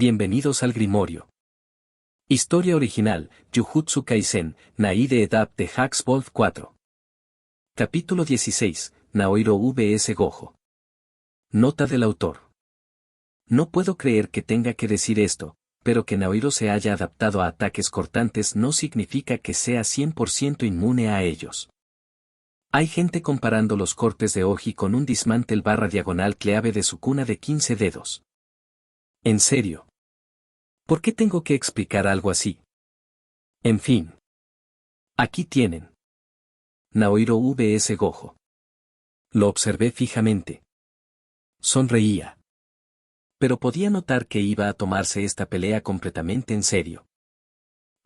Bienvenidos al Grimorio. Historia original, Jujutsu Kaisen, Naide Edap de Haxbold 4. Capítulo 16, Naohiro vs Gojo. Nota del autor. No puedo creer que tenga que decir esto, pero que Naohiro se haya adaptado a ataques cortantes no significa que sea 100% inmune a ellos. Hay gente comparando los cortes de Oji con un dismantel barra diagonal clave de Sukuna de 15 dedos. ¿En serio? ¿Por qué tengo que explicar algo así? En fin. Aquí tienen. Naohiro vs Gojo. Lo observé fijamente. Sonreía. Pero podía notar que iba a tomarse esta pelea completamente en serio.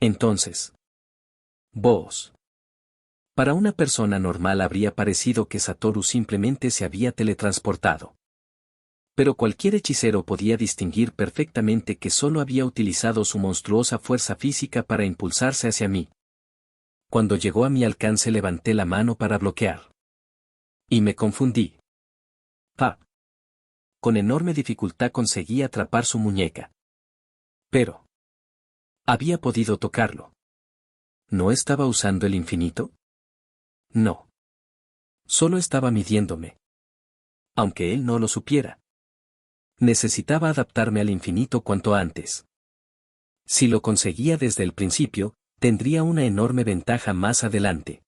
Entonces. Vos. Para una persona normal habría parecido que Satoru simplemente se había teletransportado. Pero cualquier hechicero podía distinguir perfectamente que solo había utilizado su monstruosa fuerza física para impulsarse hacia mí. Cuando llegó a mi alcance levanté la mano para bloquear. Y me confundí. Con enorme dificultad conseguí atrapar su muñeca. Pero. Había podido tocarlo. ¿No estaba usando el infinito? No. Solo estaba midiéndome. Aunque él no lo supiera. Necesitaba adaptarme al infinito cuanto antes. Si lo conseguía desde el principio, tendría una enorme ventaja más adelante.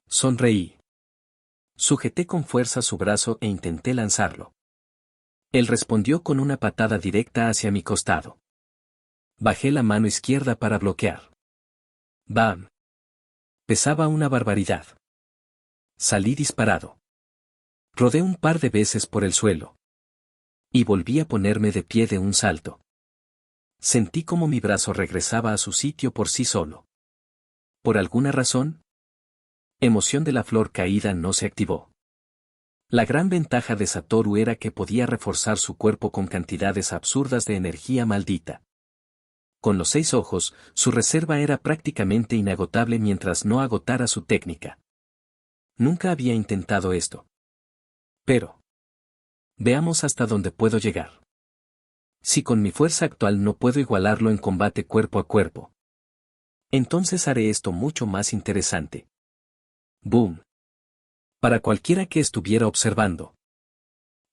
Sonreí. Sujeté con fuerza su brazo e intenté lanzarlo. Él respondió con una patada directa hacia mi costado. Bajé la mano izquierda para bloquear. ¡Bam! Pesaba una barbaridad. Salí disparado. Rodé un par de veces por el suelo. Y volví a ponerme de pie de un salto. Sentí como mi brazo regresaba a su sitio por sí solo. ¿Por alguna razón? Emoción de la flor caída no se activó. La gran ventaja de Satoru era que podía reforzar su cuerpo con cantidades absurdas de energía maldita. Con los 6 ojos, su reserva era prácticamente inagotable mientras no agotara su técnica. Nunca había intentado esto. Pero. Veamos hasta dónde puedo llegar. Si con mi fuerza actual no puedo igualarlo en combate cuerpo a cuerpo, entonces haré esto mucho más interesante. ¡Boom! Para cualquiera que estuviera observando.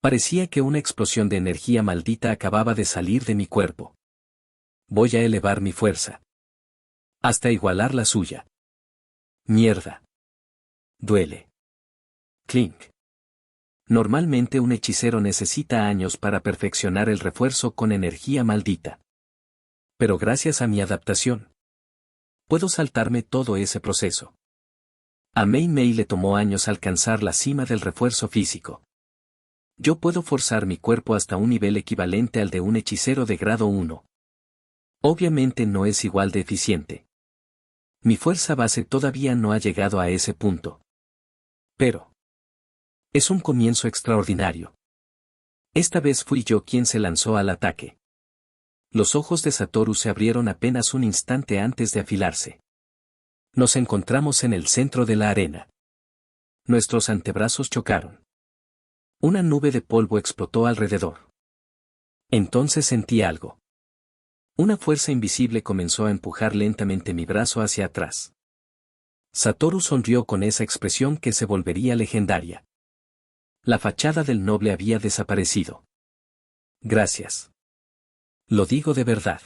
Parecía que una explosión de energía maldita acababa de salir de mi cuerpo. Voy a elevar mi fuerza. Hasta igualar la suya. Mierda. Duele. Clink. Normalmente un hechicero necesita años para perfeccionar el refuerzo con energía maldita. Pero gracias a mi adaptación, puedo saltarme todo ese proceso. A Mei Mei le tomó años alcanzar la cima del refuerzo físico. Yo puedo forzar mi cuerpo hasta un nivel equivalente al de un hechicero de grado 1. Obviamente no es igual de eficiente. Mi fuerza base todavía no ha llegado a ese punto. Pero es un comienzo extraordinario. Esta vez fui yo quien se lanzó al ataque. Los ojos de Satoru se abrieron apenas un instante antes de afilarse. Nos encontramos en el centro de la arena. Nuestros antebrazos chocaron. Una nube de polvo explotó alrededor. Entonces sentí algo. Una fuerza invisible comenzó a empujar lentamente mi brazo hacia atrás. Satoru sonrió con esa expresión que se volvería legendaria. La fachada del noble había desaparecido. Gracias. Lo digo de verdad.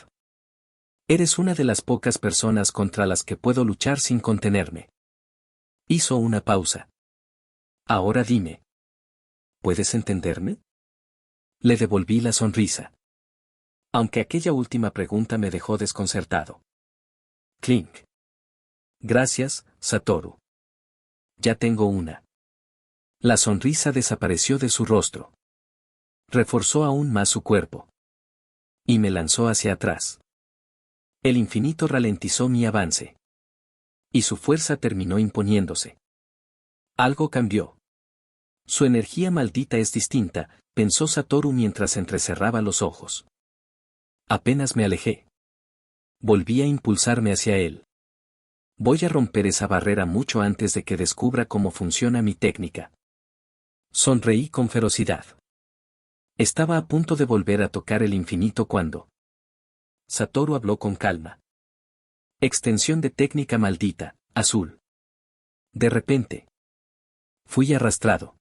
Eres una de las pocas personas contra las que puedo luchar sin contenerme. Hizo una pausa. Ahora dime. ¿Puedes entenderme? Le devolví la sonrisa. Aunque aquella última pregunta me dejó desconcertado. Clink. Gracias, Satoru. Ya tengo una. La sonrisa desapareció de su rostro. Reforzó aún más su cuerpo. Y me lanzó hacia atrás. El infinito ralentizó mi avance. Y su fuerza terminó imponiéndose. Algo cambió. Su energía maldita es distinta, pensó Satoru mientras entrecerraba los ojos. Apenas me alejé. Volví a impulsarme hacia él. Voy a romper esa barrera mucho antes de que descubra cómo funciona mi técnica. Sonreí con ferocidad. Estaba a punto de volver a tocar el infinito cuando Satoru habló con calma. Extensión de técnica maldita, azul. De repente. Fui arrastrado.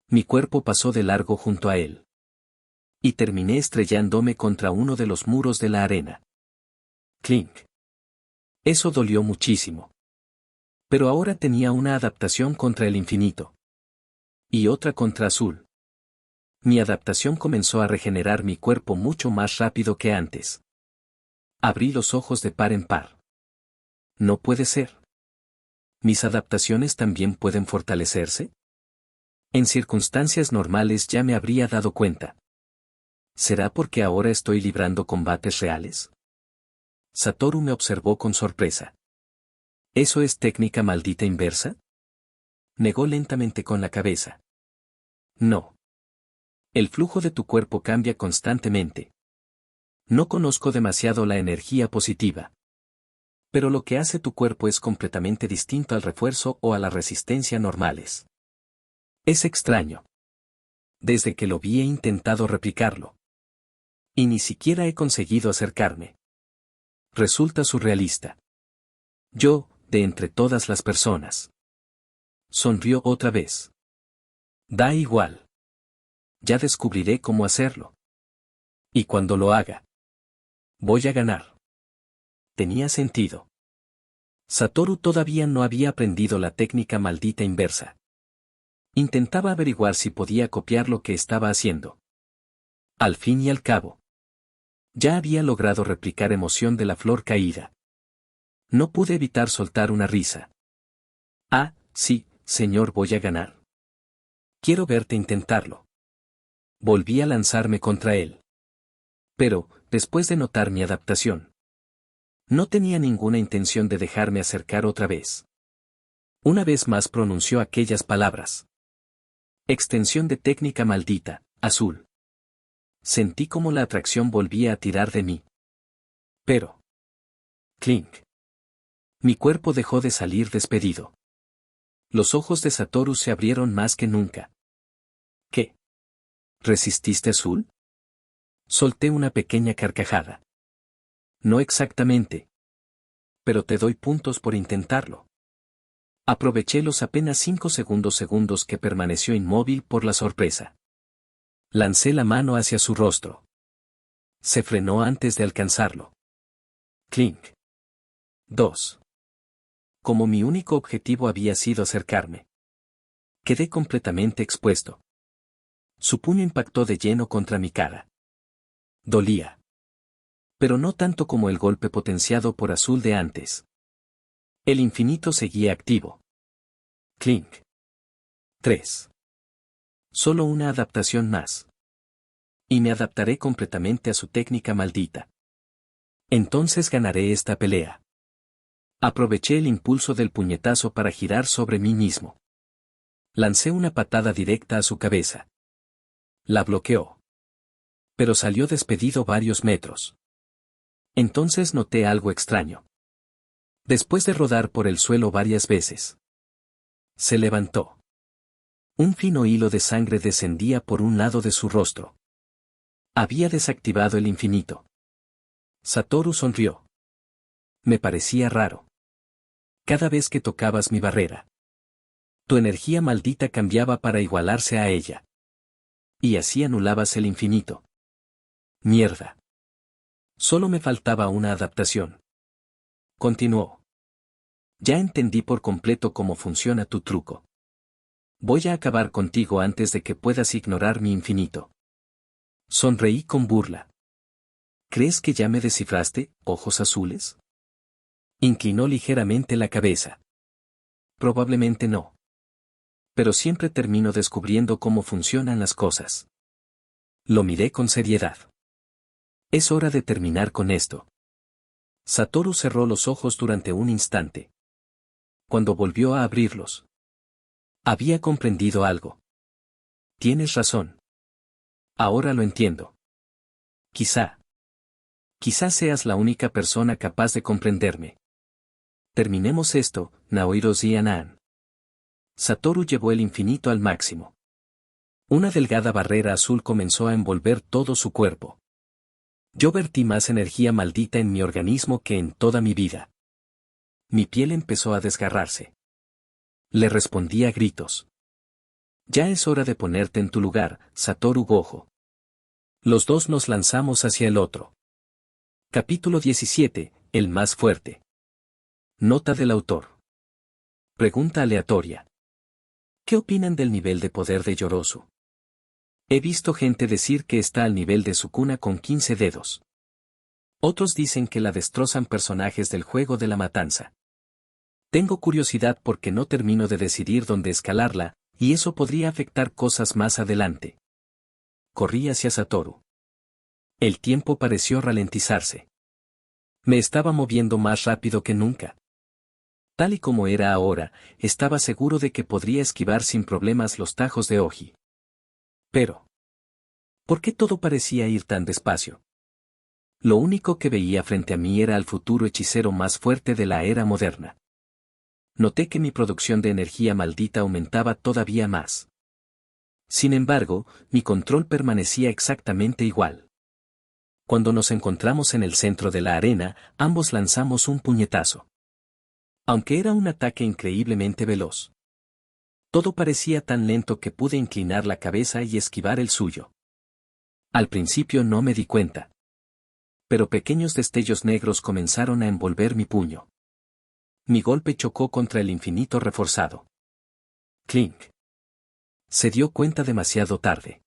Mi cuerpo pasó de largo junto a él. Y terminé estrellándome contra uno de los muros de la arena. Clink. Eso dolió muchísimo. Pero ahora tenía una adaptación contra el infinito. Y otra contra azul. Mi adaptación comenzó a regenerar mi cuerpo mucho más rápido que antes. Abrí los ojos de par en par. No puede ser. ¿Mis adaptaciones también pueden fortalecerse? En circunstancias normales ya me habría dado cuenta. ¿Será porque ahora estoy librando combates reales? Satoru me observó con sorpresa. ¿Eso es técnica maldita inversa? Negó lentamente con la cabeza. No. El flujo de tu cuerpo cambia constantemente. No conozco demasiado la energía positiva. Pero lo que hace tu cuerpo es completamente distinto al refuerzo o a la resistencia normales. Es extraño. Desde que lo vi he intentado replicarlo. Y ni siquiera he conseguido acercarme. Resulta surrealista. Yo, de entre todas las personas. Sonrió otra vez. Da igual. Ya descubriré cómo hacerlo. Y cuando lo haga, voy a ganar. Tenía sentido. Satoru todavía no había aprendido la técnica maldita inversa. Intentaba averiguar si podía copiar lo que estaba haciendo. Al fin y al cabo, ya había logrado replicar emoción de la flor caída. No pude evitar soltar una risa. Ah, sí, señor, voy a ganar. Quiero verte intentarlo. Volví a lanzarme contra él. Pero, después de notar mi adaptación, no tenía ninguna intención de dejarme acercar otra vez. Una vez más pronunció aquellas palabras. Extensión de técnica maldita, azul. Sentí como la atracción volvía a tirar de mí. Pero. Clink. Mi cuerpo dejó de salir despedido. Los ojos de Satoru se abrieron más que nunca. ¿Qué? ¿Resististe, azul? Solté una pequeña carcajada. No exactamente. Pero te doy puntos por intentarlo. Aproveché los apenas 5 segundos que permaneció inmóvil por la sorpresa. Lancé la mano hacia su rostro. Se frenó antes de alcanzarlo. Clink. 2. Como mi único objetivo había sido acercarme. Quedé completamente expuesto. Su puño impactó de lleno contra mi cara. Dolía. Pero no tanto como el golpe potenciado por azul de antes. El infinito seguía activo. Clink. 3. Solo una adaptación más. Y me adaptaré completamente a su técnica maldita. Entonces ganaré esta pelea. Aproveché el impulso del puñetazo para girar sobre mí mismo. Lancé una patada directa a su cabeza. La bloqueó. Pero salió despedido varios metros. Entonces noté algo extraño. Después de rodar por el suelo varias veces, se levantó. Un fino hilo de sangre descendía por un lado de su rostro. Había desactivado el infinito. Satoru sonrió. Me parecía raro. Cada vez que tocabas mi barrera, tu energía maldita cambiaba para igualarse a ella. Y así anulabas el infinito. Mierda. Solo me faltaba una adaptación. Continuó. Ya entendí por completo cómo funciona tu truco. Voy a acabar contigo antes de que puedas ignorar mi infinito. Sonreí con burla. ¿Crees que ya me descifraste, ojos azules? Inclinó ligeramente la cabeza. Probablemente no. Pero siempre termino descubriendo cómo funcionan las cosas. Lo miré con seriedad. Es hora de terminar con esto. Satoru cerró los ojos durante un instante. Cuando volvió a abrirlos, había comprendido algo. Tienes razón. Ahora lo entiendo. Quizá seas la única persona capaz de comprenderme. Terminemos esto, Naohiro Zianan. Satoru llevó el infinito al máximo. Una delgada barrera azul comenzó a envolver todo su cuerpo. Yo vertí más energía maldita en mi organismo que en toda mi vida. Mi piel empezó a desgarrarse. Le respondí a gritos. Ya es hora de ponerte en tu lugar, Satoru Gojo. Los dos nos lanzamos hacia el otro. Capítulo 17, el más fuerte. Nota del autor. Pregunta aleatoria. ¿Qué opinan del nivel de poder de Yorozu? He visto gente decir que está al nivel de Sukuna con 15 dedos. Otros dicen que la destrozan personajes del juego de la matanza. Tengo curiosidad porque no termino de decidir dónde escalarla, y eso podría afectar cosas más adelante. Corrí hacia Satoru. El tiempo pareció ralentizarse. Me estaba moviendo más rápido que nunca. Tal y como era ahora, estaba seguro de que podría esquivar sin problemas los tajos de Oji. Pero, ¿por qué todo parecía ir tan despacio? Lo único que veía frente a mí era al futuro hechicero más fuerte de la era moderna. Noté que mi producción de energía maldita aumentaba todavía más. Sin embargo, mi control permanecía exactamente igual. Cuando nos encontramos en el centro de la arena, ambos lanzamos un puñetazo. Aunque era un ataque increíblemente veloz. Todo parecía tan lento que pude inclinar la cabeza y esquivar el suyo. Al principio no me di cuenta. Pero pequeños destellos negros comenzaron a envolver mi puño. Mi golpe chocó contra el infinito reforzado. Clink. Se dio cuenta demasiado tarde.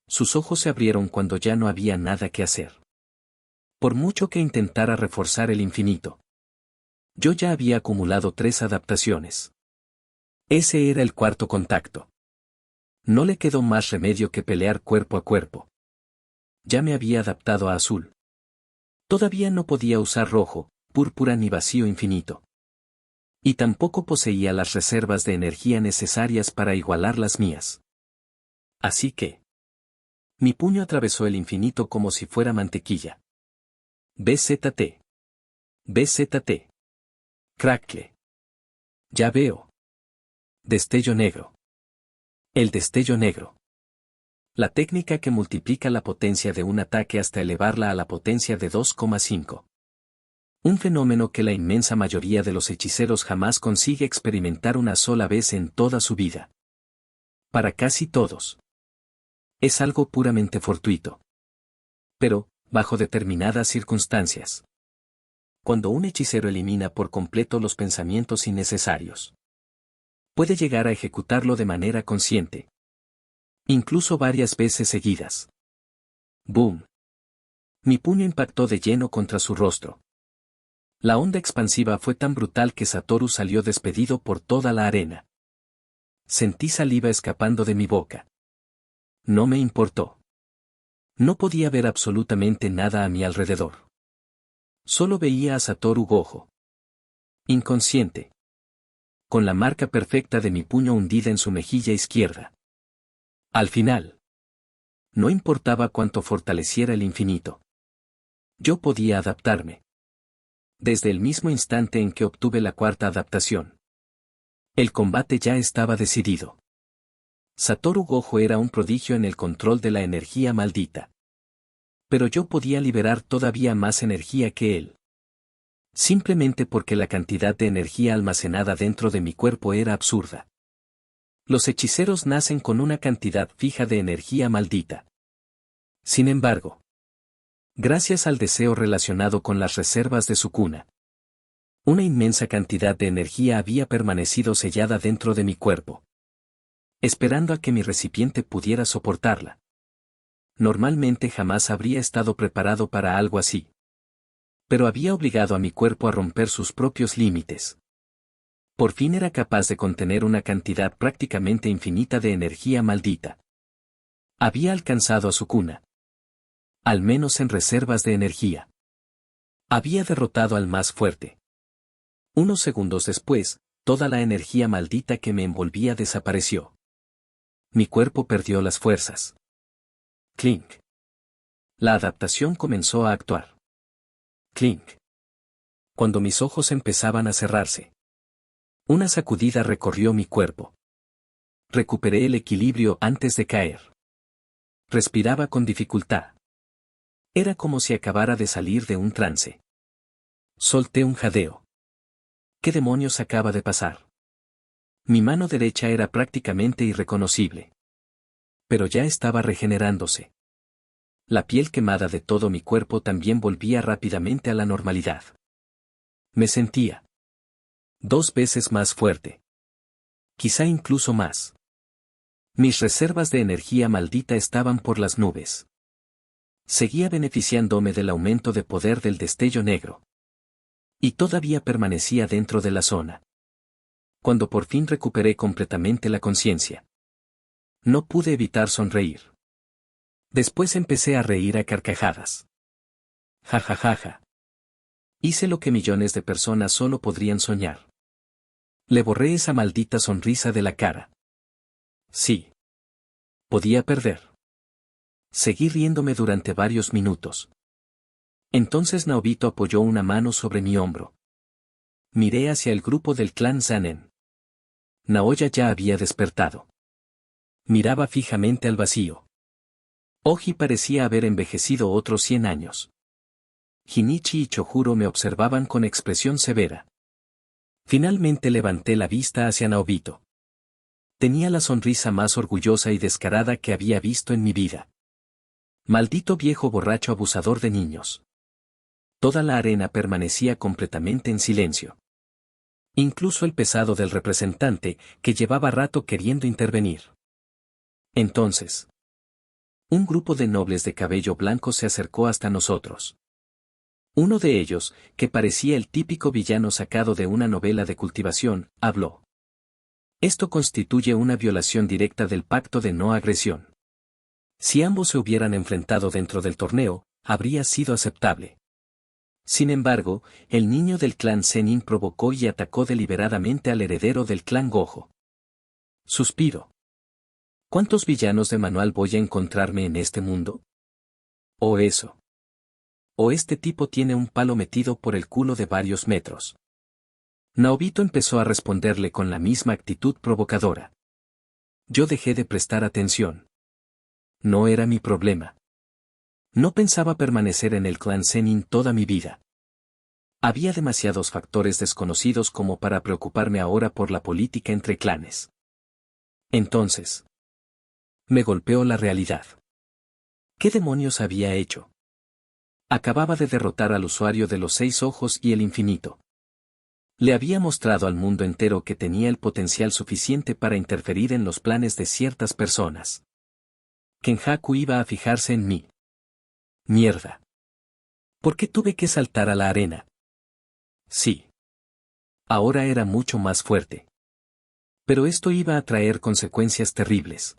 Sus ojos se abrieron cuando ya no había nada que hacer. Por mucho que intentara reforzar el infinito. Yo ya había acumulado 3 adaptaciones. Ese era el cuarto contacto. No le quedó más remedio que pelear cuerpo a cuerpo. Ya me había adaptado a azul. Todavía no podía usar rojo, púrpura ni vacío infinito. Y tampoco poseía las reservas de energía necesarias para igualar las mías. Así que... mi puño atravesó el infinito como si fuera mantequilla. BZT. BZT. Crackle. Ya veo. Destello negro. El destello negro. La técnica que multiplica la potencia de un ataque hasta elevarla a la potencia de 2,5. Un fenómeno que la inmensa mayoría de los hechiceros jamás consigue experimentar una sola vez en toda su vida. Para casi todos. Es algo puramente fortuito. Pero, bajo determinadas circunstancias. Cuando un hechicero elimina por completo los pensamientos innecesarios. Puede llegar a ejecutarlo de manera consciente. Incluso varias veces seguidas. ¡Boom! Mi puño impactó de lleno contra su rostro. La onda expansiva fue tan brutal que Satoru salió despedido por toda la arena. Sentí saliva escapando de mi boca. No me importó. No podía ver absolutamente nada a mi alrededor. Solo veía a Satoru Gojo. Inconsciente. Con la marca perfecta de mi puño hundida en su mejilla izquierda. Al final. No importaba cuánto fortaleciera el infinito. Yo podía adaptarme. Desde el mismo instante en que obtuve la cuarta adaptación. El combate ya estaba decidido. Satoru Gojo era un prodigio en el control de la energía maldita. Pero yo podía liberar todavía más energía que él. Simplemente porque la cantidad de energía almacenada dentro de mi cuerpo era absurda. Los hechiceros nacen con una cantidad fija de energía maldita. Sin embargo, gracias al deseo relacionado con las reservas de Sukuna, una inmensa cantidad de energía había permanecido sellada dentro de mi cuerpo, esperando a que mi recipiente pudiera soportarla. Normalmente jamás habría estado preparado para algo así. Pero había obligado a mi cuerpo a romper sus propios límites. Por fin era capaz de contener una cantidad prácticamente infinita de energía maldita. Había alcanzado a Sukuna. Al menos en reservas de energía. Había derrotado al más fuerte. Unos segundos después, toda la energía maldita que me envolvía desapareció. Mi cuerpo perdió las fuerzas. Clink. La adaptación comenzó a actuar. Clink. Cuando mis ojos empezaban a cerrarse. Una sacudida recorrió mi cuerpo. Recuperé el equilibrio antes de caer. Respiraba con dificultad. Era como si acabara de salir de un trance. Solté un jadeo. ¿Qué demonios acaba de pasar? Mi mano derecha era prácticamente irreconocible. Pero ya estaba regenerándose. La piel quemada de todo mi cuerpo también volvía rápidamente a la normalidad. Me sentía 2 veces más fuerte. Quizá incluso más. Mis reservas de energía maldita estaban por las nubes. Seguía beneficiándome del aumento de poder del destello negro. Y todavía permanecía dentro de la zona. Cuando por fin recuperé completamente la conciencia, no pude evitar sonreír. Después empecé a reír a carcajadas. Ja ja ja ja. Hice lo que millones de personas solo podrían soñar. Le borré esa maldita sonrisa de la cara. Sí. Podía perder. Seguí riéndome durante varios minutos. Entonces Naobito apoyó una mano sobre mi hombro. Miré hacia el grupo del clan Sanen. Naoya ya había despertado. Miraba fijamente al vacío. Oji parecía haber envejecido otros 100 años. Shinichi y Chojuro me observaban con expresión severa. Finalmente levanté la vista hacia Naobito. Tenía la sonrisa más orgullosa y descarada que había visto en mi vida. Maldito viejo borracho abusador de niños. Toda la arena permanecía completamente en silencio. Incluso el pesado del representante, que llevaba rato queriendo intervenir. Entonces, un grupo de nobles de cabello blanco se acercó hasta nosotros. Uno de ellos, que parecía el típico villano sacado de una novela de cultivación, habló. Esto constituye una violación directa del pacto de no agresión. Si ambos se hubieran enfrentado dentro del torneo, habría sido aceptable. Sin embargo, el niño del clan Zenin provocó y atacó deliberadamente al heredero del clan Gojo. Suspiro. ¿Cuántos villanos de manual voy a encontrarme en este mundo? O eso. O este tipo tiene un palo metido por el culo de varios metros. Naobito empezó a responderle con la misma actitud provocadora. Yo dejé de prestar atención. No era mi problema. No pensaba permanecer en el clan Zenin toda mi vida. Había demasiados factores desconocidos como para preocuparme ahora por la política entre clanes. Entonces, me golpeó la realidad. ¿Qué demonios había hecho? Acababa de derrotar al usuario de los 6 ojos y el infinito. Le había mostrado al mundo entero que tenía el potencial suficiente para interferir en los planes de ciertas personas. Kenjaku iba a fijarse en mí. Mierda. ¿Por qué tuve que saltar a la arena? Sí. Ahora era mucho más fuerte. Pero esto iba a traer consecuencias terribles.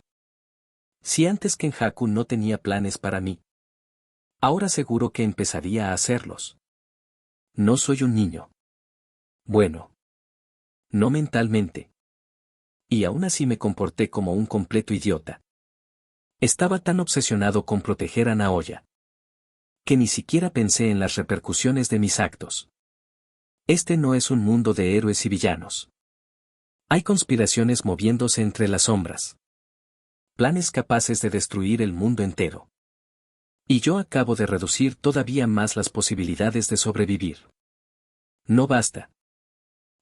Si antes Kenjaku no tenía planes para mí, ahora seguro que empezaría a hacerlos. No soy un niño. Bueno. No mentalmente. Y aún así me comporté como un completo idiota. Estaba tan obsesionado con proteger a Naoya, que ni siquiera pensé en las repercusiones de mis actos. Este no es un mundo de héroes y villanos. Hay conspiraciones moviéndose entre las sombras. Planes capaces de destruir el mundo entero. Y yo acabo de reducir todavía más las posibilidades de sobrevivir. No basta.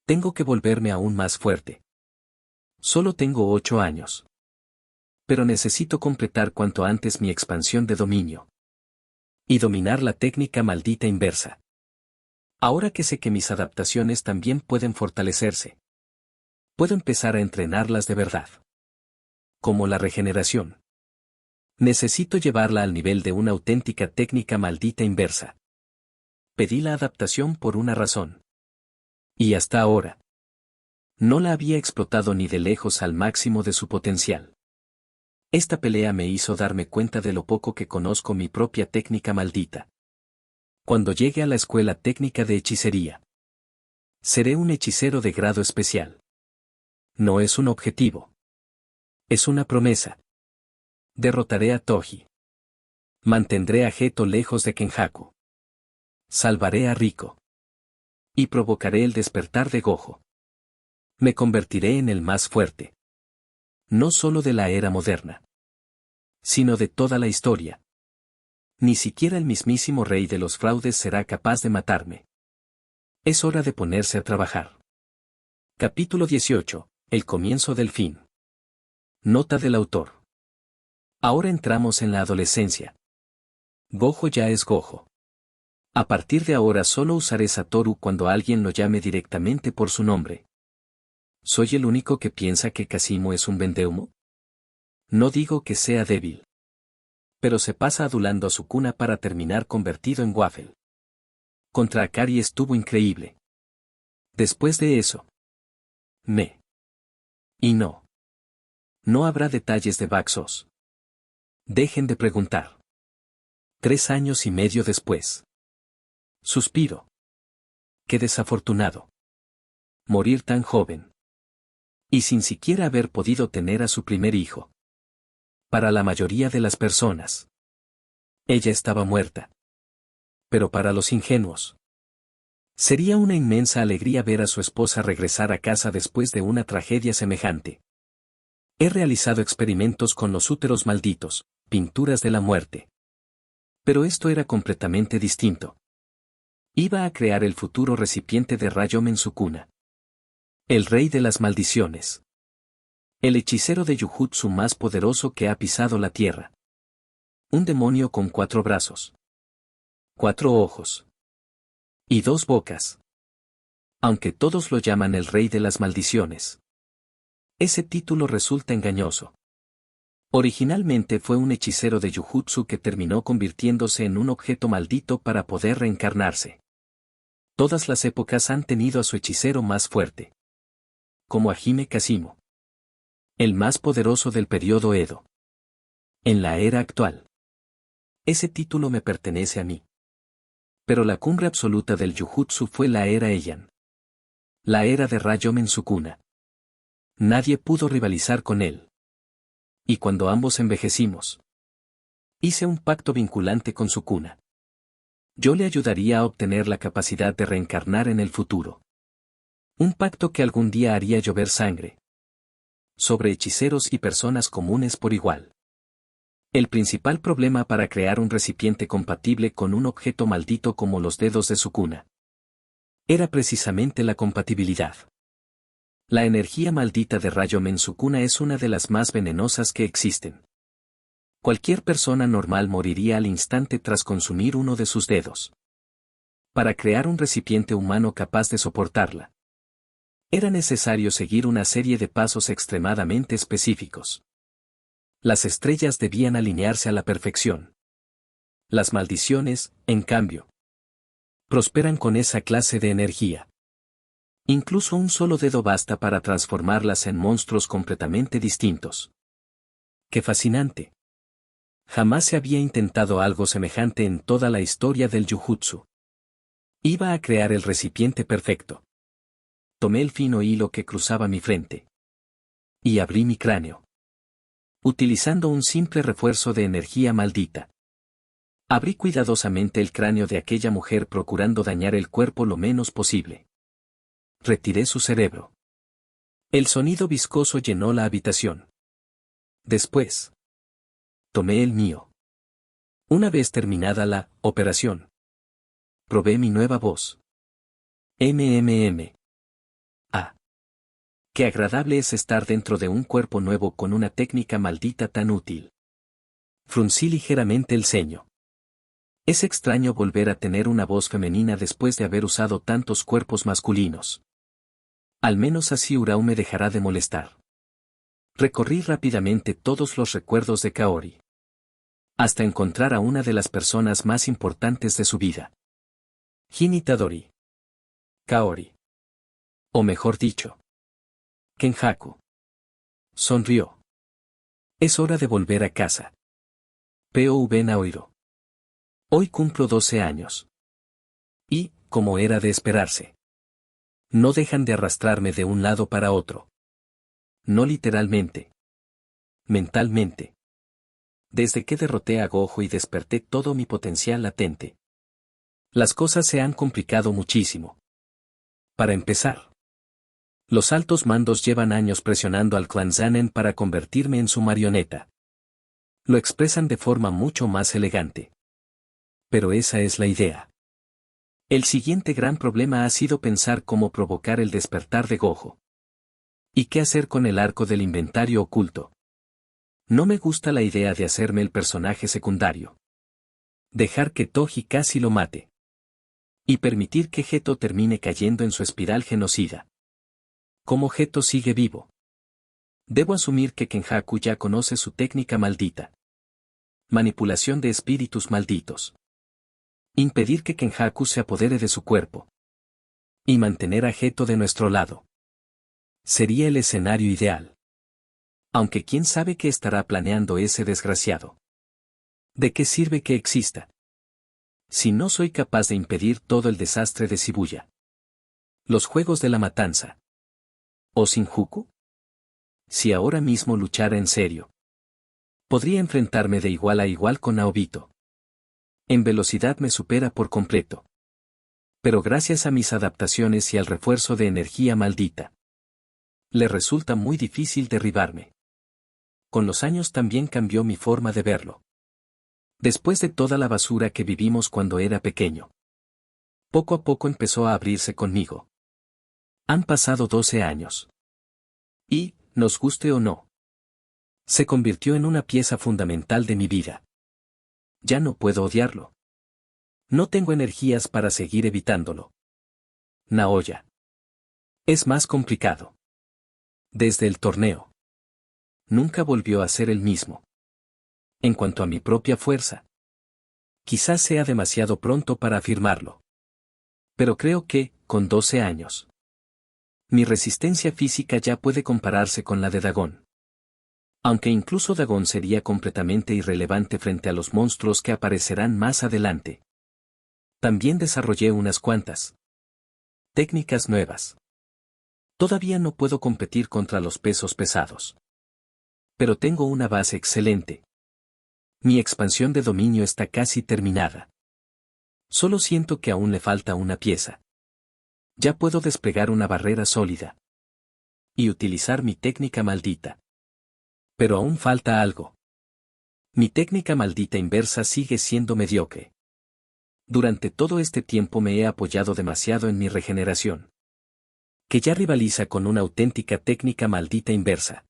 Tengo que volverme aún más fuerte. Solo tengo 8 años. Pero necesito completar cuanto antes mi expansión de dominio. Y dominar la técnica maldita inversa. Ahora que sé que mis adaptaciones también pueden fortalecerse, puedo empezar a entrenarlas de verdad. Como la regeneración. Necesito llevarla al nivel de una auténtica técnica maldita inversa. Pedí la adaptación por una razón. Y hasta ahora, no la había explotado ni de lejos al máximo de su potencial. Esta pelea me hizo darme cuenta de lo poco que conozco mi propia técnica maldita. Cuando llegue a la escuela técnica de hechicería, seré un hechicero de grado especial. No es un objetivo. Es una promesa. Derrotaré a Toji. Mantendré a Geto lejos de Kenjaku. Salvaré a Riko. Y provocaré el despertar de Gojo. Me convertiré en el más fuerte. No solo de la era moderna, sino de toda la historia. Ni siquiera el mismísimo rey de los fraudes será capaz de matarme. Es hora de ponerse a trabajar. Capítulo 18. El comienzo del fin. Nota del autor. Ahora entramos en la adolescencia. Gojo ya es Gojo. A partir de ahora solo usaré Satoru cuando alguien lo llame directamente por su nombre. ¿Soy el único que piensa que Kasimo es un vendehumo? No digo que sea débil. Pero se pasa adulando a Sukuna para terminar convertido en waffle. Contra Akari estuvo increíble. Después de eso. Y no. No habrá detalles de Baxos. Dejen de preguntar. 3 años y medio después. Suspiro. Qué desafortunado. Morir tan joven. Y sin siquiera haber podido tener a su primer hijo. Para la mayoría de las personas. Ella estaba muerta. Pero para los ingenuos. Sería una inmensa alegría ver a su esposa regresar a casa después de una tragedia semejante. He realizado experimentos con los úteros malditos, pinturas de la muerte. Pero esto era completamente distinto. Iba a crear el futuro recipiente de Rayomen Sukuna. El rey de las maldiciones. El hechicero de Jujutsu más poderoso que ha pisado la tierra. Un demonio con 4 brazos. 4 ojos. Y 2 bocas. Aunque todos lo llaman el rey de las maldiciones. Ese título resulta engañoso. Originalmente fue un hechicero de Jujutsu que terminó convirtiéndose en un objeto maldito para poder reencarnarse. Todas las épocas han tenido a su hechicero más fuerte. Como a Hime Kasimo. El más poderoso del periodo Edo. En la era actual. Ese título me pertenece a mí. Pero la cumbre absoluta del Jujutsu fue la era Heian. La era de Rayomen Sukuna. Nadie pudo rivalizar con él. Y cuando ambos envejecimos. Hice un pacto vinculante con Sukuna. Yo le ayudaría a obtener la capacidad de reencarnar en el futuro. Un pacto que algún día haría llover sangre. Sobre hechiceros y personas comunes por igual. El principal problema para crear un recipiente compatible con un objeto maldito como los dedos de Sukuna. Era precisamente la compatibilidad. La energía maldita de Rayomen Sukuna es una de las más venenosas que existen. Cualquier persona normal moriría al instante tras consumir uno de sus dedos. Para crear un recipiente humano capaz de soportarla. Era necesario seguir una serie de pasos extremadamente específicos. Las estrellas debían alinearse a la perfección. Las maldiciones, en cambio, prosperan con esa clase de energía. Incluso un solo dedo basta para transformarlas en monstruos completamente distintos. ¡Qué fascinante! Jamás se había intentado algo semejante en toda la historia del Jujutsu. Iba a crear el recipiente perfecto. Tomé el fino hilo que cruzaba mi frente. Y abrí mi cráneo. Utilizando un simple refuerzo de energía maldita. Abrí cuidadosamente el cráneo de aquella mujer procurando dañar el cuerpo lo menos posible. Retiré su cerebro. El sonido viscoso llenó la habitación. Después. Tomé el mío. Una vez terminada la operación. Probé mi nueva voz. Ah. Qué agradable es estar dentro de un cuerpo nuevo con una técnica maldita tan útil. Fruncí ligeramente el ceño. Es extraño volver a tener una voz femenina después de haber usado tantos cuerpos masculinos. Al menos así Urao me dejará de molestar. Recorrí rápidamente todos los recuerdos de Kaori. Hasta encontrar a una de las personas más importantes de su vida. Hin Itadori. Kaori. O mejor dicho. Kenjaku. Sonrió. Es hora de volver a casa. P.O.V. Naohiro. Hoy cumplo 12 años. Y, como era de esperarse. No dejan de arrastrarme de un lado para otro. No literalmente. Mentalmente. Desde que derroté a Gojo y desperté todo mi potencial latente. Las cosas se han complicado muchísimo. Para empezar. Los altos mandos llevan años presionando al clan Zanen para convertirme en su marioneta. Lo expresan de forma mucho más elegante. Pero esa es la idea. El siguiente gran problema ha sido pensar cómo provocar el despertar de Gojo. ¿Y qué hacer con el arco del inventario oculto? No me gusta la idea de hacerme el personaje secundario. Dejar que Toji casi lo mate. Y permitir que Geto termine cayendo en su espiral genocida. ¿Cómo Geto sigue vivo? Debo asumir que Kenjaku ya conoce su técnica maldita. Manipulación de espíritus malditos. Impedir que Kenjaku se apodere de su cuerpo. Y mantener a Geto de nuestro lado. Sería el escenario ideal. Aunque quién sabe qué estará planeando ese desgraciado. ¿De qué sirve que exista? Si no soy capaz de impedir todo el desastre de Shibuya. Los juegos de la matanza. ¿O Shinjuku? Si ahora mismo luchara en serio. Podría enfrentarme de igual a igual con Naobito. En velocidad me supera por completo. Pero gracias a mis adaptaciones y al refuerzo de energía maldita. Le resulta muy difícil derribarme. Con los años también cambió mi forma de verlo. Después de toda la basura que vivimos cuando era pequeño. Poco a poco empezó a abrirse conmigo. Han pasado 12 años. Y, nos guste o no, se convirtió en una pieza fundamental de mi vida. Ya no puedo odiarlo. No tengo energías para seguir evitándolo. Naoya. Es más complicado. Desde el torneo. Nunca volvió a ser el mismo. En cuanto a mi propia fuerza. Quizás sea demasiado pronto para afirmarlo. Pero creo que, con 12 años. Mi resistencia física ya puede compararse con la de Dagón. Aunque incluso Dagón sería completamente irrelevante frente a los monstruos que aparecerán más adelante. También desarrollé unas cuantas técnicas nuevas. Todavía no puedo competir contra los pesos pesados. Pero tengo una base excelente. Mi expansión de dominio está casi terminada. Solo siento que aún le falta una pieza. Ya puedo desplegar una barrera sólida. Y utilizar mi técnica maldita. Pero aún falta algo. Mi técnica maldita inversa sigue siendo mediocre. Durante todo este tiempo me he apoyado demasiado en mi regeneración. Que ya rivaliza con una auténtica técnica maldita inversa.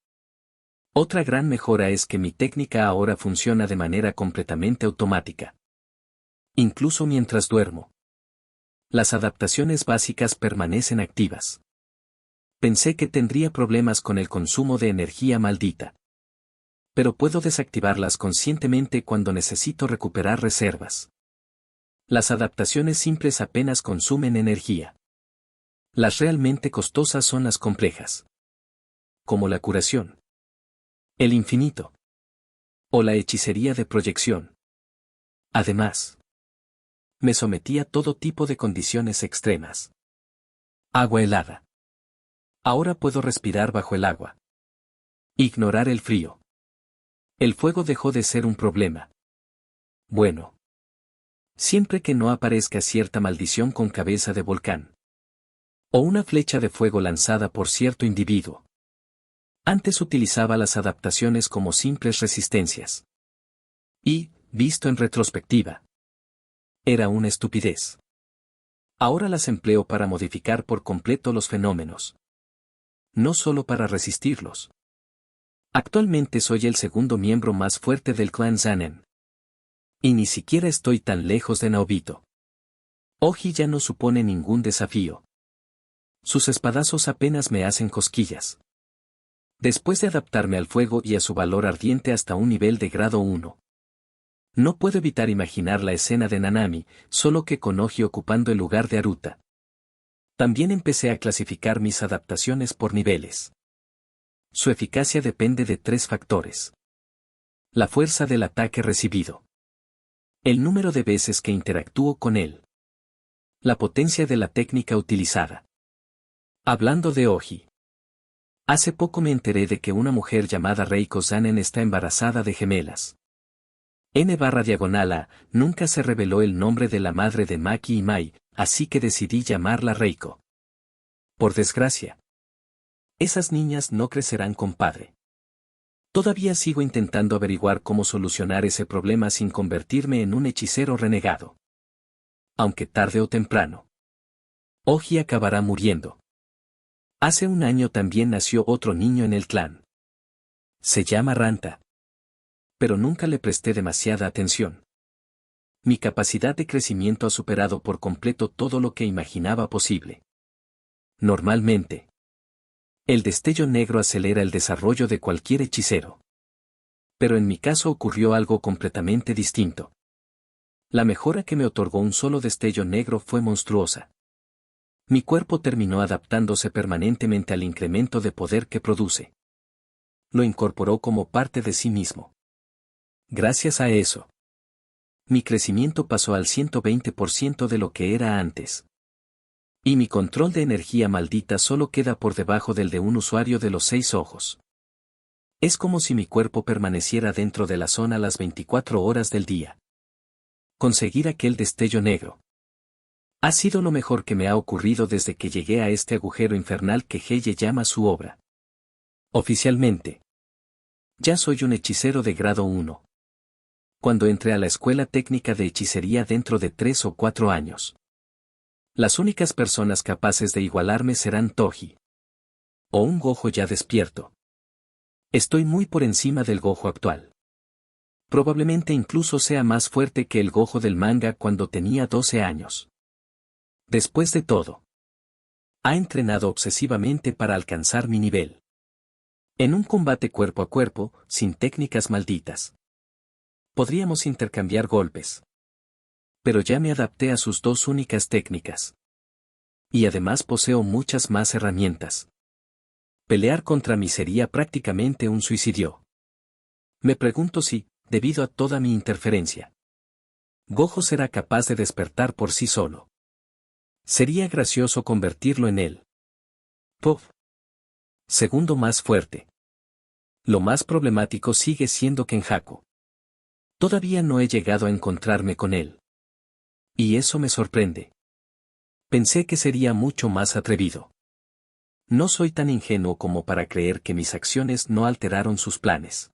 Otra gran mejora es que mi técnica ahora funciona de manera completamente automática. Incluso mientras duermo. Las adaptaciones básicas permanecen activas. Pensé que tendría problemas con el consumo de energía maldita. Pero puedo desactivarlas conscientemente cuando necesito recuperar reservas. Las adaptaciones simples apenas consumen energía. Las realmente costosas son las complejas. Como la curación. El infinito. O la hechicería de proyección. Además, me sometí a todo tipo de condiciones extremas. Agua helada. Ahora puedo respirar bajo el agua. Ignorar el frío. El fuego dejó de ser un problema. Bueno. Siempre que no aparezca cierta maldición con cabeza de volcán. O una flecha de fuego lanzada por cierto individuo. Antes utilizaba las adaptaciones como simples resistencias. Y, visto en retrospectiva, era una estupidez. Ahora las empleo para modificar por completo los fenómenos. No solo para resistirlos. Actualmente soy el segundo miembro más fuerte del clan Zanen. Y ni siquiera estoy tan lejos de Naobito. Oji ya no supone ningún desafío. Sus espadazos apenas me hacen cosquillas. Después de adaptarme al fuego y a su valor ardiente hasta un nivel de grado 1. No puedo evitar imaginar la escena de Nanami, solo que con Oji ocupando el lugar de Aruta. También empecé a clasificar mis adaptaciones por niveles. Su eficacia depende de 3 factores. La fuerza del ataque recibido. El número de veces que interactúo con él. La potencia de la técnica utilizada. Hablando de Oji. Hace poco me enteré de que una mujer llamada Reiko Zanen está embarazada de gemelas. N/A nunca se reveló el nombre de la madre de Maki y Mai, así que decidí llamarla Reiko. Por desgracia. Esas niñas no crecerán con padre. Todavía sigo intentando averiguar cómo solucionar ese problema sin convertirme en un hechicero renegado. Aunque tarde o temprano, Oji acabará muriendo. Hace un año también nació otro niño en el clan. Se llama Ranta. Pero nunca le presté demasiada atención. Mi capacidad de crecimiento ha superado por completo todo lo que imaginaba posible. Normalmente, el destello negro acelera el desarrollo de cualquier hechicero. Pero en mi caso ocurrió algo completamente distinto. La mejora que me otorgó un solo destello negro fue monstruosa. Mi cuerpo terminó adaptándose permanentemente al incremento de poder que produce. Lo incorporó como parte de sí mismo. Gracias a eso, mi crecimiento pasó al 120% de lo que era antes. Y mi control de energía maldita solo queda por debajo del de un usuario de los 6 ojos. Es como si mi cuerpo permaneciera dentro de la zona las 24 horas del día. Conseguir aquel destello negro ha sido lo mejor que me ha ocurrido desde que llegué a este agujero infernal que Heye llama su obra. Oficialmente, ya soy un hechicero de grado 1. Cuando entré a la escuela técnica de hechicería dentro de 3 o 4 años, las únicas personas capaces de igualarme serán Toji o un Gojo ya despierto. Estoy muy por encima del Gojo actual. Probablemente incluso sea más fuerte que el Gojo del manga cuando tenía 12 años. Después de todo, ha entrenado obsesivamente para alcanzar mi nivel. En un combate cuerpo a cuerpo, sin técnicas malditas, podríamos intercambiar golpes. Pero ya me adapté a sus 2 únicas técnicas. Y además poseo muchas más herramientas. Pelear contra mí sería prácticamente un suicidio. Me pregunto si, debido a toda mi interferencia, Gojo será capaz de despertar por sí solo. Sería gracioso convertirlo en él. Puff. Segundo más fuerte. Lo más problemático sigue siendo Kenjaku. Todavía no he llegado a encontrarme con él. Y eso me sorprende. Pensé que sería mucho más atrevido. No soy tan ingenuo como para creer que mis acciones no alteraron sus planes.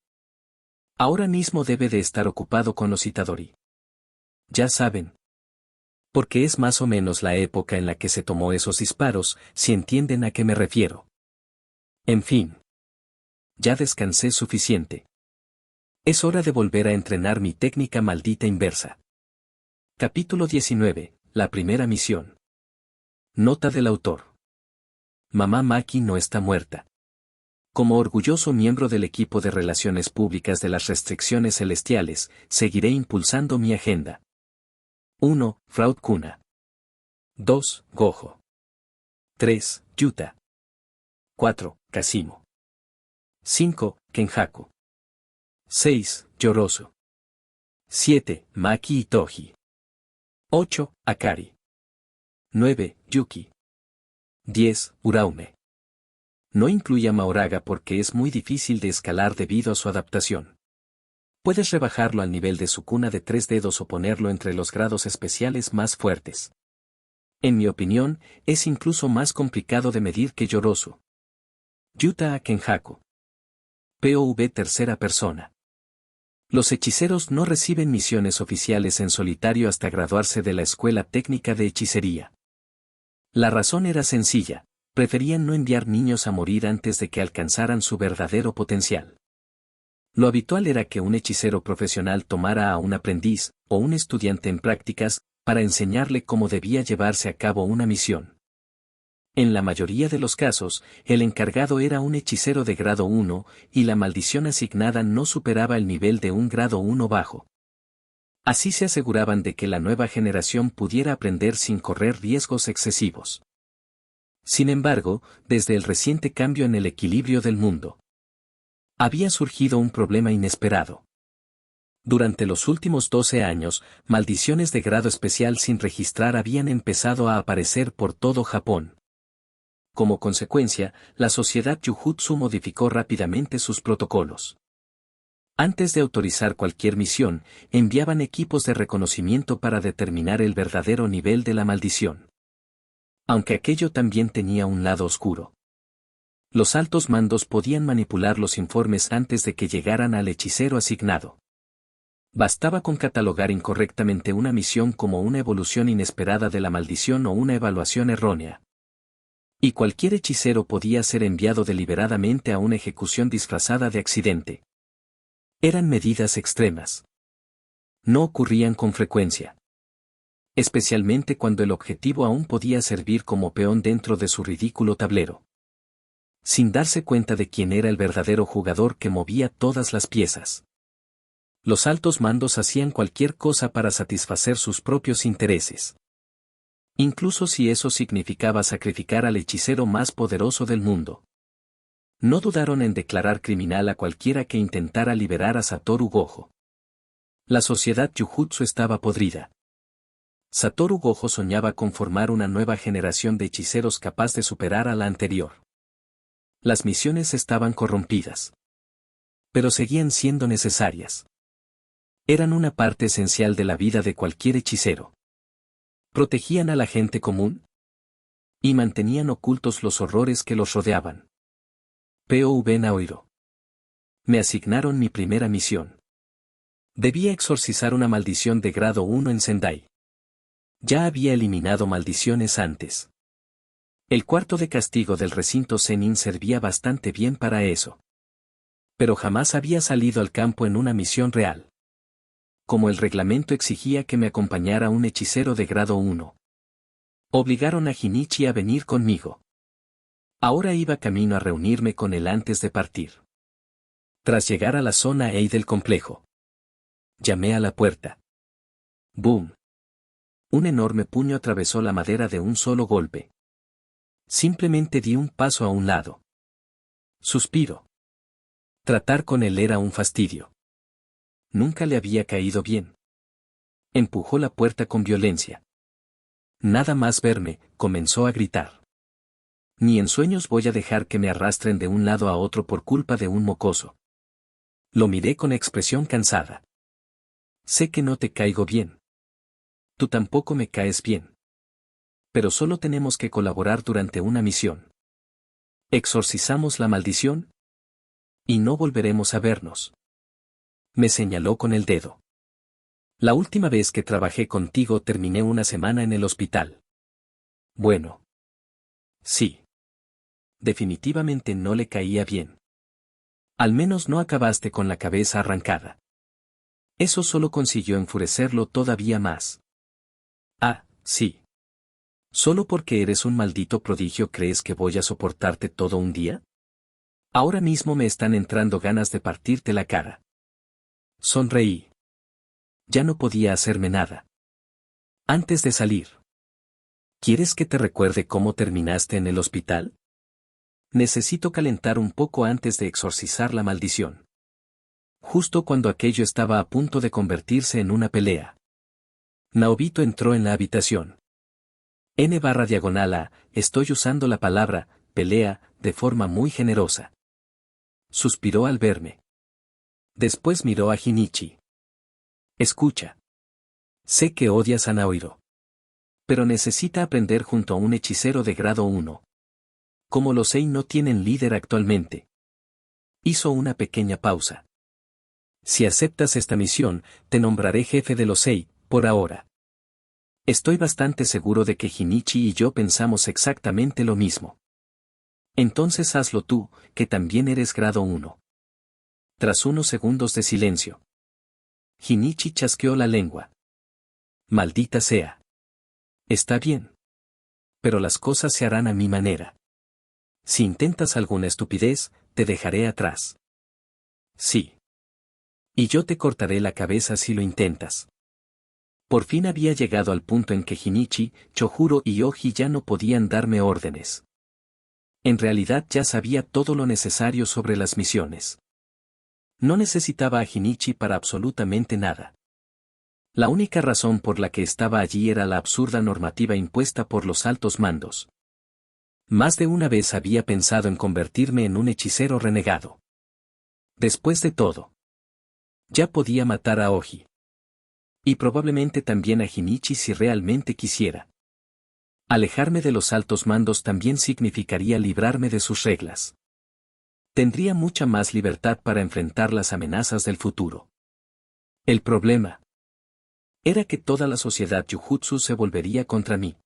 Ahora mismo debe de estar ocupado con los Itadori. Ya saben. Porque es más o menos la época en la que se tomó esos disparos, si entienden a qué me refiero. En fin. Ya descansé suficiente. Es hora de volver a entrenar mi técnica maldita inversa. Capítulo 19. La primera misión. Nota del autor. Mamá Maki no está muerta. Como orgulloso miembro del equipo de Relaciones Públicas de las Restricciones Celestiales, seguiré impulsando mi agenda. 1. Fraud Kuna. 2. Gojo. 3. Yuta. 4. Kasimo. 5. Kenjaku. 6. Yorosu. 7. Maki y Toji. 8. Akari. 9. Yuki. 10. Uraume. No incluye a Maoraga porque es muy difícil de escalar debido a su adaptación. Puedes rebajarlo al nivel de Sukuna de 3 dedos o ponerlo entre los grados especiales más fuertes. En mi opinión, es incluso más complicado de medir que Yorosu. Yuta a Kenjaku. POV tercera persona. Los hechiceros no reciben misiones oficiales en solitario hasta graduarse de la Escuela Técnica de Hechicería. La razón era sencilla, preferían no enviar niños a morir antes de que alcanzaran su verdadero potencial. Lo habitual era que un hechicero profesional tomara a un aprendiz, o un estudiante en prácticas, para enseñarle cómo debía llevarse a cabo una misión. En la mayoría de los casos, el encargado era un hechicero de grado 1, y la maldición asignada no superaba el nivel de un grado 1 bajo. Así se aseguraban de que la nueva generación pudiera aprender sin correr riesgos excesivos. Sin embargo, desde el reciente cambio en el equilibrio del mundo, había surgido un problema inesperado. Durante los últimos 12 años, maldiciones de grado especial sin registrar habían empezado a aparecer por todo Japón. Como consecuencia, la sociedad Yujutsu modificó rápidamente sus protocolos. Antes de autorizar cualquier misión, enviaban equipos de reconocimiento para determinar el verdadero nivel de la maldición. Aunque aquello también tenía un lado oscuro. Los altos mandos podían manipular los informes antes de que llegaran al hechicero asignado. Bastaba con catalogar incorrectamente una misión como una evolución inesperada de la maldición o una evaluación errónea. Y cualquier hechicero podía ser enviado deliberadamente a una ejecución disfrazada de accidente. Eran medidas extremas. No ocurrían con frecuencia. Especialmente cuando el objetivo aún podía servir como peón dentro de su ridículo tablero. Sin darse cuenta de quién era el verdadero jugador que movía todas las piezas. Los altos mandos hacían cualquier cosa para satisfacer sus propios intereses. Incluso si eso significaba sacrificar al hechicero más poderoso del mundo. No dudaron en declarar criminal a cualquiera que intentara liberar a Satoru Gojo. La sociedad Yujutsu estaba podrida. Satoru Gojo soñaba con formar una nueva generación de hechiceros capaz de superar a la anterior. Las misiones estaban corrompidas. Pero seguían siendo necesarias. Eran una parte esencial de la vida de cualquier hechicero. Protegían a la gente común y mantenían ocultos los horrores que los rodeaban. POV Naohiro. Me asignaron mi primera misión. Debía exorcizar una maldición de grado 1 en Sendai. Ya había eliminado maldiciones antes. El cuarto de castigo del recinto Zenin servía bastante bien para eso. Pero jamás había salido al campo en una misión real. Como el reglamento exigía que me acompañara un hechicero de grado 1. Obligaron a Shinichi a venir conmigo. Ahora iba camino a reunirme con él antes de partir. Tras llegar a la zona EI del complejo. Llamé a la puerta. ¡Boom! Un enorme puño atravesó la madera de un solo golpe. Simplemente di un paso a un lado. Suspiro. Tratar con él era un fastidio. Nunca le había caído bien. Empujó la puerta con violencia. Nada más verme, comenzó a gritar. Ni en sueños voy a dejar que me arrastren de un lado a otro por culpa de un mocoso. Lo miré con expresión cansada. Sé que no te caigo bien. Tú tampoco me caes bien. Pero solo tenemos que colaborar durante una misión. ¿Exorcizamos la maldición? Y no volveremos a vernos. Me señaló con el dedo. La última vez que trabajé contigo terminé una semana en el hospital. Bueno. Sí. Definitivamente no le caía bien. Al menos no acabaste con la cabeza arrancada. Eso solo consiguió enfurecerlo todavía más. Ah, sí. ¿Solo porque eres un maldito prodigio crees que voy a soportarte todo un día? Ahora mismo me están entrando ganas de partirte la cara. Sonreí. Ya no podía hacerme nada. Antes de salir. ¿Quieres que te recuerde cómo terminaste en el hospital? Necesito calentar un poco antes de exorcizar la maldición. Justo cuando aquello estaba a punto de convertirse en una pelea. Naobito entró en la habitación. N/A, estoy usando la palabra, pelea, de forma muy generosa. Suspiró al verme. Después miró a Shinichi. Escucha. Sé que odias a Naohiro. Pero necesita aprender junto a un hechicero de grado 1. Como los Sei no tienen líder actualmente. Hizo una pequeña pausa. Si aceptas esta misión, te nombraré jefe de los Sei, por ahora. Estoy bastante seguro de que Shinichi y yo pensamos exactamente lo mismo. Entonces hazlo tú, que también eres grado 1. Tras unos segundos de silencio. Shinichi chasqueó la lengua. Maldita sea. Está bien. Pero las cosas se harán a mi manera. Si intentas alguna estupidez, te dejaré atrás. Sí. Y yo te cortaré la cabeza si lo intentas. Por fin había llegado al punto en que Shinichi, Chojuro y Oji ya no podían darme órdenes. En realidad ya sabía todo lo necesario sobre las misiones. No necesitaba a Shinichi para absolutamente nada. La única razón por la que estaba allí era la absurda normativa impuesta por los altos mandos. Más de una vez había pensado en convertirme en un hechicero renegado. Después de todo, ya podía matar a Oji. Y probablemente también a Shinichi si realmente quisiera. Alejarme de los altos mandos también significaría librarme de sus reglas. Tendría mucha más libertad para enfrentar las amenazas del futuro. El problema era que toda la sociedad Jujutsu se volvería contra mí.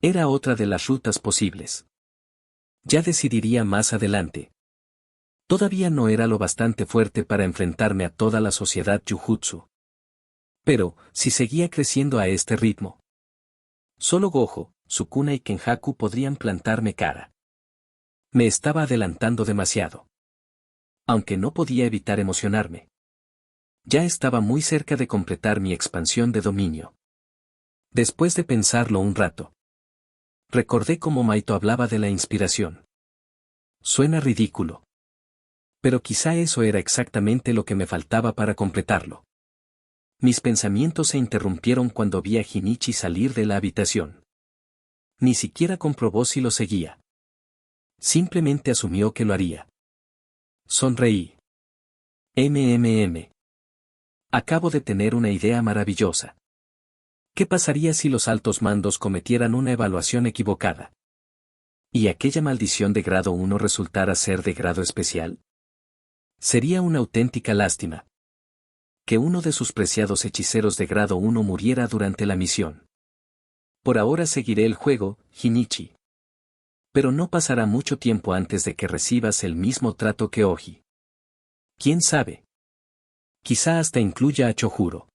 Era otra de las rutas posibles. Ya decidiría más adelante. Todavía no era lo bastante fuerte para enfrentarme a toda la sociedad Jujutsu. Pero, si seguía creciendo a este ritmo, solo Gojo, Sukuna y Kenjaku podrían plantarme cara. Me estaba adelantando demasiado. Aunque no podía evitar emocionarme. Ya estaba muy cerca de completar mi expansión de dominio. Después de pensarlo un rato, recordé cómo Maito hablaba de la inspiración. Suena ridículo. Pero quizá eso era exactamente lo que me faltaba para completarlo. Mis pensamientos se interrumpieron cuando vi a Shinichi salir de la habitación. Ni siquiera comprobó si lo seguía. Simplemente asumió que lo haría. Sonreí. Acabo de tener una idea maravillosa. ¿Qué pasaría si los altos mandos cometieran una evaluación equivocada? ¿Y aquella maldición de grado 1 resultara ser de grado especial? Sería una auténtica lástima que uno de sus preciados hechiceros de grado 1 muriera durante la misión. Por ahora seguiré el juego, Shinichi. Pero no pasará mucho tiempo antes de que recibas el mismo trato que Oji. ¿Quién sabe? Quizá hasta incluya a Chojuro.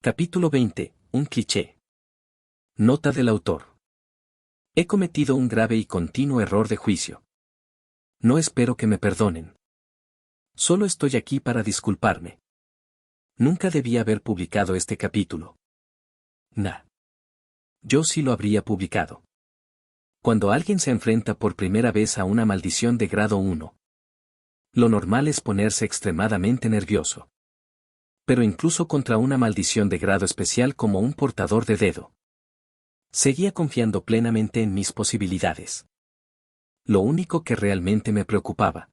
Capítulo 20. Un cliché. Nota del autor. He cometido un grave y continuo error de juicio. No espero que me perdonen. Solo estoy aquí para disculparme. Nunca debí haber publicado este capítulo. Yo sí lo habría publicado. Cuando alguien se enfrenta por primera vez a una maldición de grado 1, lo normal es ponerse extremadamente nervioso. Pero incluso contra una maldición de grado especial como un portador de dedo, seguía confiando plenamente en mis posibilidades. Lo único que realmente me preocupaba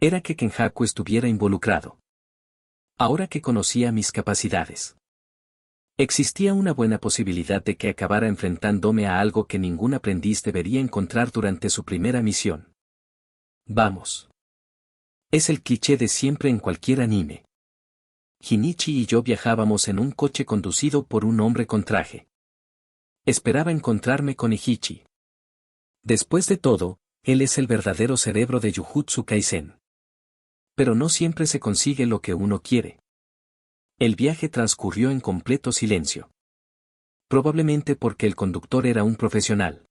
era que Kenjaku estuviera involucrado. Ahora que conocía mis capacidades, existía una buena posibilidad de que acabara enfrentándome a algo que ningún aprendiz debería encontrar durante su primera misión. Vamos. Es el cliché de siempre en cualquier anime. Shinichi y yo viajábamos en un coche conducido por un hombre con traje. Esperaba encontrarme con Ihichi. Después de todo, él es el verdadero cerebro de Jujutsu Kaisen. Pero no siempre se consigue lo que uno quiere. El viaje transcurrió en completo silencio. Probablemente porque el conductor era un profesional.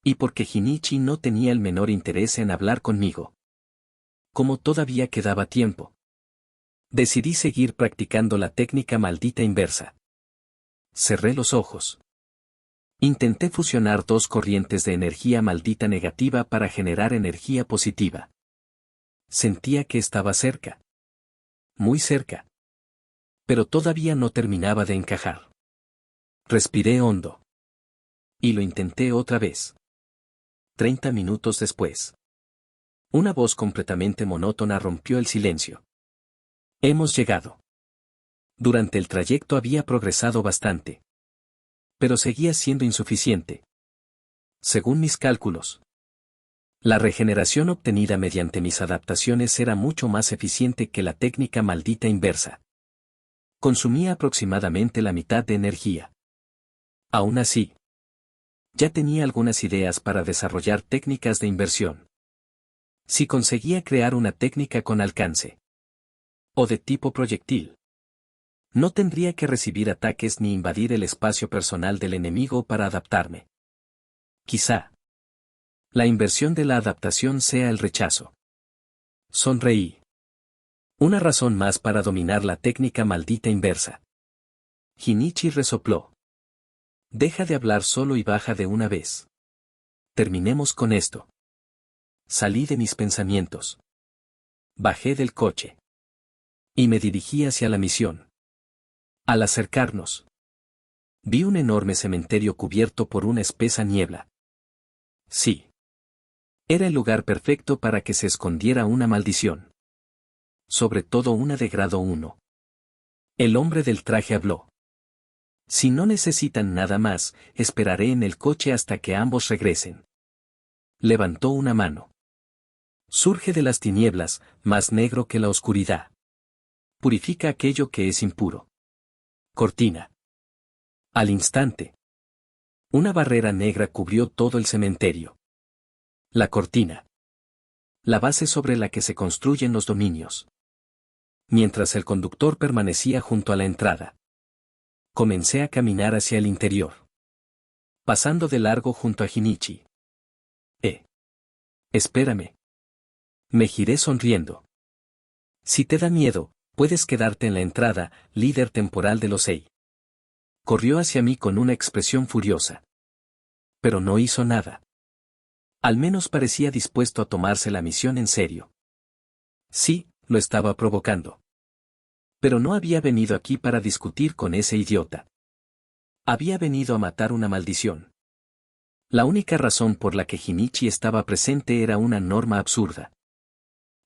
Y porque Shinichi no tenía el menor interés en hablar conmigo. Como todavía quedaba tiempo, decidí seguir practicando la técnica maldita inversa. Cerré los ojos. Intenté fusionar dos corrientes de energía maldita negativa para generar energía positiva. Sentía que estaba cerca. Muy cerca. Pero todavía no terminaba de encajar. Respiré hondo. Y lo intenté otra vez. 30 minutos después. Una voz completamente monótona rompió el silencio. Hemos llegado. Durante el trayecto había progresado bastante. Pero seguía siendo insuficiente. Según mis cálculos, la regeneración obtenida mediante mis adaptaciones era mucho más eficiente que la técnica maldita inversa. Consumía aproximadamente la mitad de energía. Aún así, ya tenía algunas ideas para desarrollar técnicas de inversión. Si conseguía crear una técnica con alcance, o de tipo proyectil, no tendría que recibir ataques ni invadir el espacio personal del enemigo para adaptarme. Quizá la inversión de la adaptación sea el rechazo. Sonreí. Una razón más para dominar la técnica maldita inversa. Shinichi resopló. Deja de hablar solo y baja de una vez. Terminemos con esto. Salí de mis pensamientos. Bajé del coche. Y me dirigí hacia la misión. Al acercarnos, vi un enorme cementerio cubierto por una espesa niebla. Sí. Era el lugar perfecto para que se escondiera una maldición. Sobre todo una de grado 1. El hombre del traje habló. Si no necesitan nada más, esperaré en el coche hasta que ambos regresen. Levantó una mano. Surge de las tinieblas, más negro que la oscuridad. Purifica aquello que es impuro. Cortina. Al instante. Una barrera negra cubrió todo el cementerio. La cortina. La base sobre la que se construyen los dominios. Mientras el conductor permanecía junto a la entrada. Comencé a caminar hacia el interior. Pasando de largo junto a Shinichi. Espérame. Me giré sonriendo. Si te da miedo, puedes quedarte en la entrada, líder temporal de los Ei. Corrió hacia mí con una expresión furiosa. Pero no hizo nada. Al menos parecía dispuesto a tomarse la misión en serio. Sí, lo estaba provocando. Pero no había venido aquí para discutir con ese idiota. Había venido a matar una maldición. La única razón por la que Shinichi estaba presente era una norma absurda.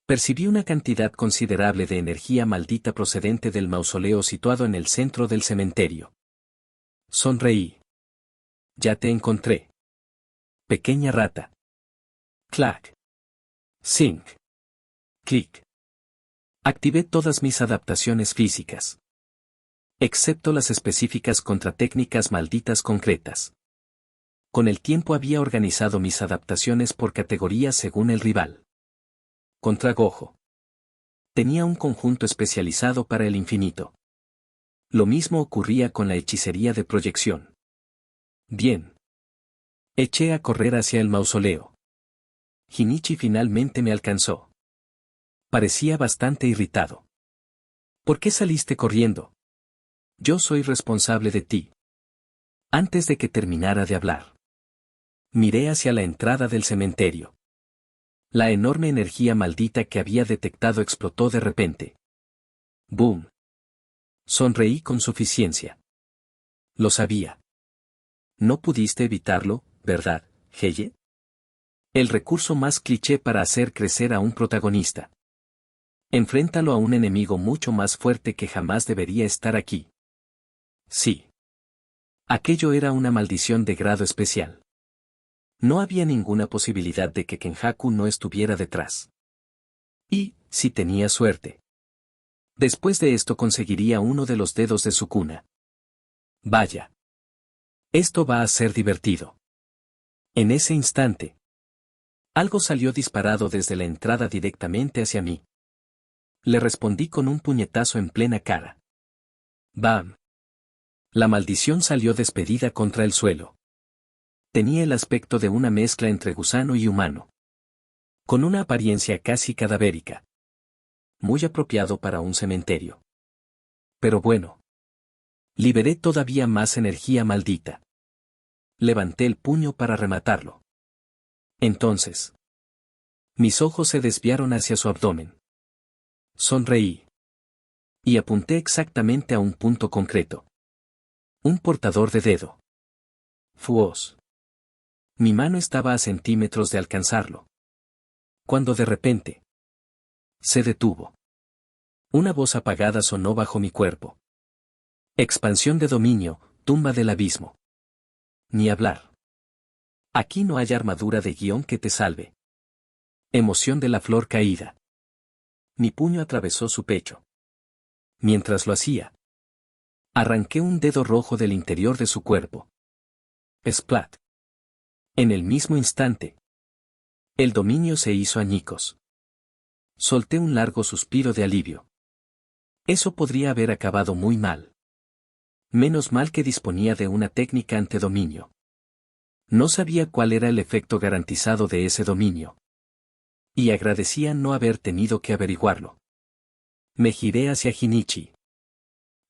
Percibí una cantidad considerable de energía maldita procedente del mausoleo situado en el centro del cementerio. Sonreí. Ya te encontré. Pequeña rata. Clack. Zink. Click. Activé todas mis adaptaciones físicas. Excepto las específicas contra técnicas malditas concretas. Con el tiempo había organizado mis adaptaciones por categorías según el rival. Contra Gojo. Tenía un conjunto especializado para el infinito. Lo mismo ocurría con la hechicería de proyección. Bien. Eché a correr hacia el mausoleo. Shinichi finalmente me alcanzó. Parecía bastante irritado. ¿Por qué saliste corriendo? Yo soy responsable de ti. Antes de que terminara de hablar. Miré hacia la entrada del cementerio. La enorme energía maldita que había detectado explotó de repente. ¡Boom! Sonreí con suficiencia. Lo sabía. No pudiste evitarlo, ¿verdad, Heye? El recurso más cliché para hacer crecer a un protagonista. Enfréntalo a un enemigo mucho más fuerte que jamás debería estar aquí. Sí. Aquello era una maldición de grado especial. No había ninguna posibilidad de que Kenjaku no estuviera detrás. Y, si tenía suerte. Después de esto conseguiría uno de los dedos de su cuna. Vaya. Esto va a ser divertido. En ese instante. Algo salió disparado desde la entrada directamente hacia mí. Le respondí con un puñetazo en plena cara. ¡Bam! La maldición salió despedida contra el suelo. Tenía el aspecto de una mezcla entre gusano y humano. Con una apariencia casi cadavérica. Muy apropiado para un cementerio. Pero bueno. Liberé todavía más energía maldita. Levanté el puño para rematarlo. Entonces. Mis ojos se desviaron hacia su abdomen. Sonreí. Y apunté exactamente a un punto concreto. Un portador de dedo. Fuos. Mi mano estaba a centímetros de alcanzarlo. Cuando de repente. Se detuvo. Una voz apagada sonó bajo mi cuerpo. Expansión de dominio, tumba del abismo. Ni hablar. Aquí no hay armadura de guión que te salve. Emoción de la flor caída. Mi puño atravesó su pecho. Mientras lo hacía. Arranqué un dedo rojo del interior de su cuerpo. Splat. En el mismo instante. El dominio se hizo añicos. Solté un largo suspiro de alivio. Eso podría haber acabado muy mal. Menos mal que disponía de una técnica antedominio. No sabía cuál era el efecto garantizado de ese dominio. Y agradecía no haber tenido que averiguarlo. Me giré hacia Shinichi.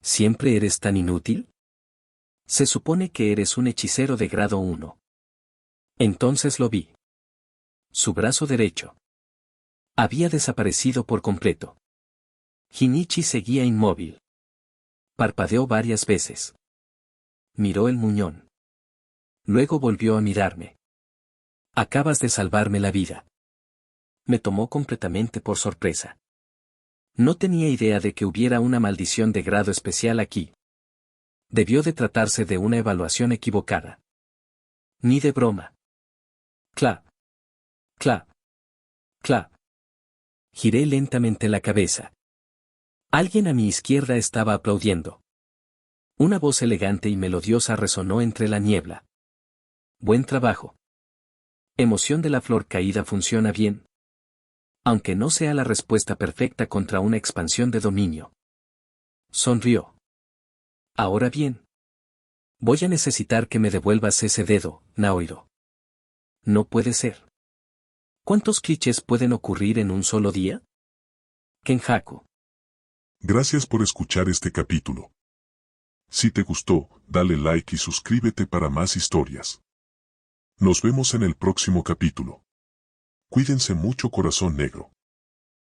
¿Siempre eres tan inútil? Se supone que eres un hechicero de grado 1. Entonces lo vi. Su brazo derecho. Había desaparecido por completo. Shinichi seguía inmóvil. Parpadeó varias veces. Miró el muñón. Luego volvió a mirarme. Acabas de salvarme la vida. Me tomó completamente por sorpresa. No tenía idea de que hubiera una maldición de grado especial aquí. Debió de tratarse de una evaluación equivocada. Ni de broma. Clap. Clap. Clap. Giré lentamente la cabeza. Alguien a mi izquierda estaba aplaudiendo. Una voz elegante y melodiosa resonó entre la niebla. Buen trabajo. Emoción de la flor caída funciona bien. Aunque no sea la respuesta perfecta contra una expansión de dominio. Sonrió. Ahora bien. Voy a necesitar que me devuelvas ese dedo, Naoiro. No puede ser. ¿Cuántos clichés pueden ocurrir en un solo día? Kenjaku. Gracias por escuchar este capítulo. Si te gustó, dale like y suscríbete para más historias. Nos vemos en el próximo capítulo. Cuídense mucho, corazón negro.